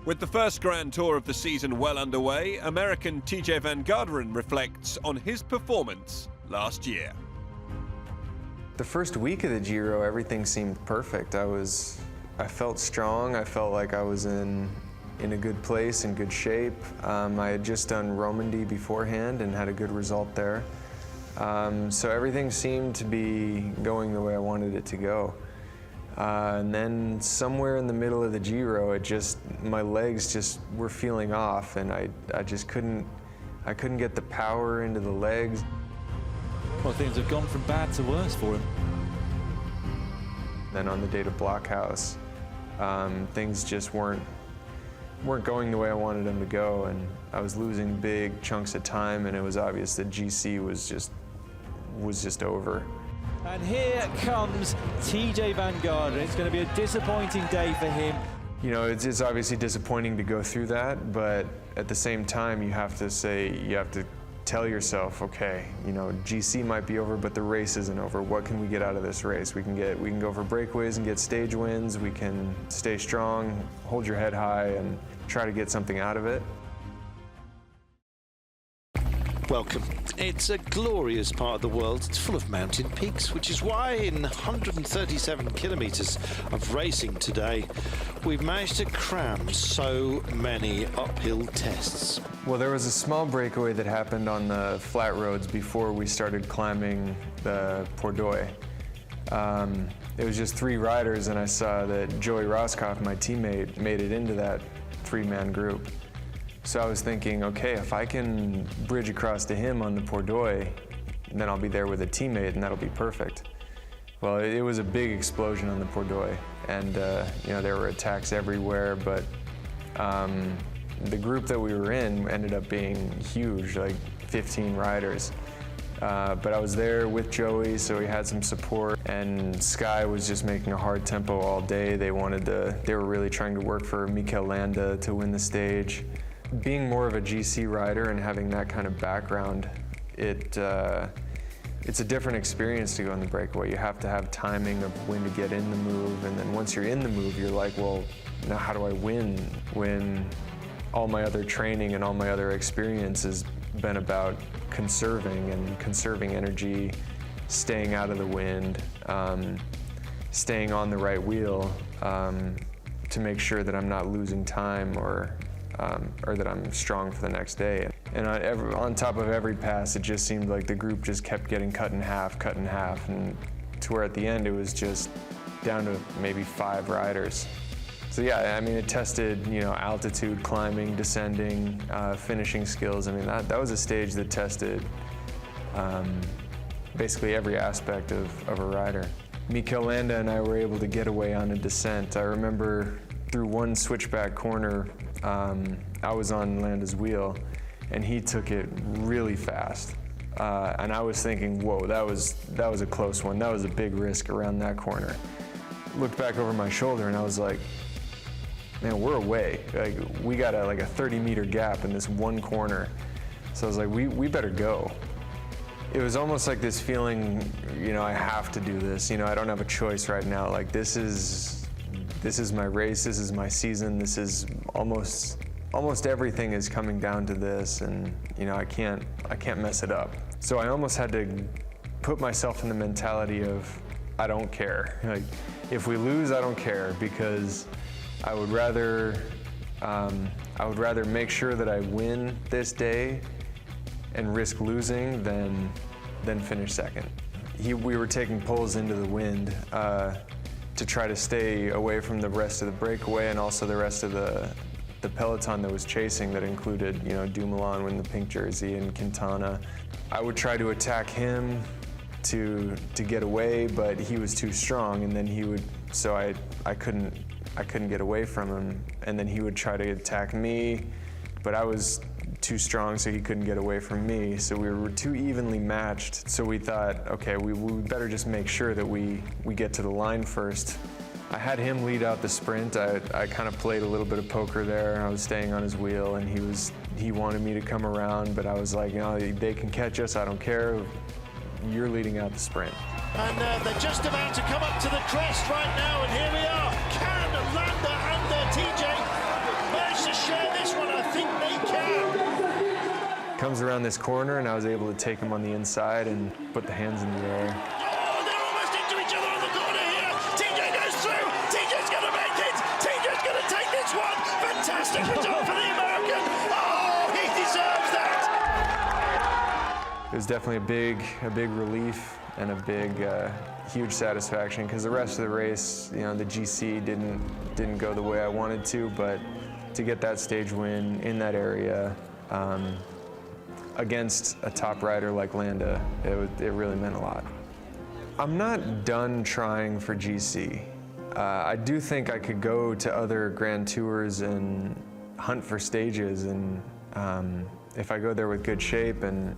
With the first Grand Tour of the season well underway, American Tejay Van Garderen reflects on his performance last year. The first week of the Giro, everything seemed perfect. I felt strong. I felt like I was in a good place, in good shape. I had just done Romandy beforehand and had a good result there. So everything seemed to be going the way I wanted it to go. And then somewhere in the middle of the Giro, my legs just were feeling off, and I just couldn't get the power into the legs. Well, things have gone from bad to worse for him. Then on the day to Blockhouse, things just weren't going the way I wanted them to go, and I was losing big chunks of time, and it was obvious that GC was just over. And here comes Tejay Van Garderen. It's going to be a disappointing day for him. You know, it's obviously disappointing to go through that, but at the same time, you have to tell yourself, okay, you know, GC might be over, but the race isn't over. What can we get out of this race? We can go for breakaways and get stage wins. We can stay strong, hold your head high, and try to get something out of it. Welcome. It's a glorious part of the world. It's full of mountain peaks, which is why in 137 kilometres of racing today, we've managed to cram so many uphill tests. Well, there was a small breakaway that happened on the flat roads before we started climbing the Pordoi. It was just 3 riders, and I saw that Joey Roscoff, my teammate, made it into that 3-man group. So I was thinking, okay, if I can bridge across to him on the Pordoi, then I'll be there with a teammate, and that'll be perfect. Well, it was a big explosion on the Pordoi, and you know, there were attacks everywhere, but the group that we were in ended up being huge, like 15 riders. But I was there with Joey, so he had some support, and Sky was just making a hard tempo all day. They were really trying to work for Mikel Landa to win the stage. Being more of a GC rider and having that kind of background, it's a different experience to go in the breakaway. You have to have timing of when to get in the move, and then once you're in the move, you're like, well, now how do I win when all my other training and all my other experience has been about conserving energy, staying out of the wind, staying on the right wheel to make sure that I'm not losing time or that I'm strong for the next day. And on top of every pass, it just seemed like the group just kept getting cut in half, and to where at the end it was just down to maybe 5 riders. So yeah, I mean, it tested, you know, altitude, climbing, descending, finishing skills. I mean, that was a stage that tested basically every aspect of a rider. Mikel Landa and I were able to get away on a descent. I remember through one switchback corner, I was on Landa's wheel, and he took it really fast. And I was thinking, whoa, that was a close one. That was a big risk around that corner. Looked back over my shoulder, and I was like, man, we're away. Like, we got a 30-meter gap in this one corner. So I was like, we better go. It was almost like this feeling, you know, I have to do this. You know, I don't have a choice right now. Like, this is my race, this is my season, this is almost everything is coming down to this, and you know, I can't mess it up. So I almost had to put myself in the mentality of, I don't care. Like, if we lose, I don't care, because I would rather make sure that I win this day and risk losing than finish second. We were taking poles into the wind to try to stay away from the rest of the breakaway and also the rest of the peloton that was chasing, that included, you know, Dumoulin in the pink jersey and Quintana. I would try to attack him to get away, but he was too strong, and then he would, so I couldn't get away from him, and then he would try to attack me, but I was too strong, so he couldn't get away from me. So we were too evenly matched. So we thought, okay, we better just make sure that we get to the line first. I had him lead out the sprint. I kind of played a little bit of poker there. I was staying on his wheel, and he wanted me to come around, but I was like, you know, they can catch us, I don't care. You're leading out the sprint. And they're just about to come up to the crest right now, and here we are. Can Landa and Tejay manage comes around this corner, and I was able to take him on the inside and put the hands in the air. Oh, they're almost into each other on the corner here. TJ goes through. TJ's going to make it. TJ's going to take this one. Fantastic result for the American. Oh, he deserves that. It was definitely a big relief and a big, huge satisfaction, because the rest of the race, you know, the GC didn't go the way I wanted to, but to get that stage win in that area against a top rider like Landa, it really meant a lot. I'm not done trying for GC. I do think I could go to other Grand Tours and hunt for stages, and if I go there with good shape and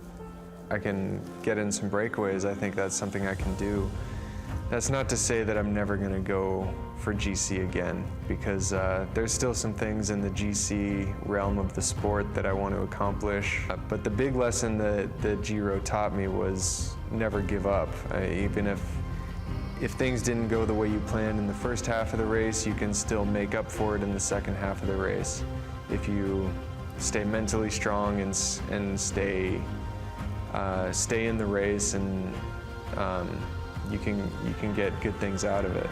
I can get in some breakaways, I think that's something I can do. That's not to say that I'm never going to go for GC again, because there's still some things in the GC realm of the sport that I want to accomplish. But the big lesson that the Giro taught me was never give up. Even if things didn't go the way you planned in the first half of the race, you can still make up for it in the second half of the race if you stay mentally strong and stay in the race, and you can get good things out of it.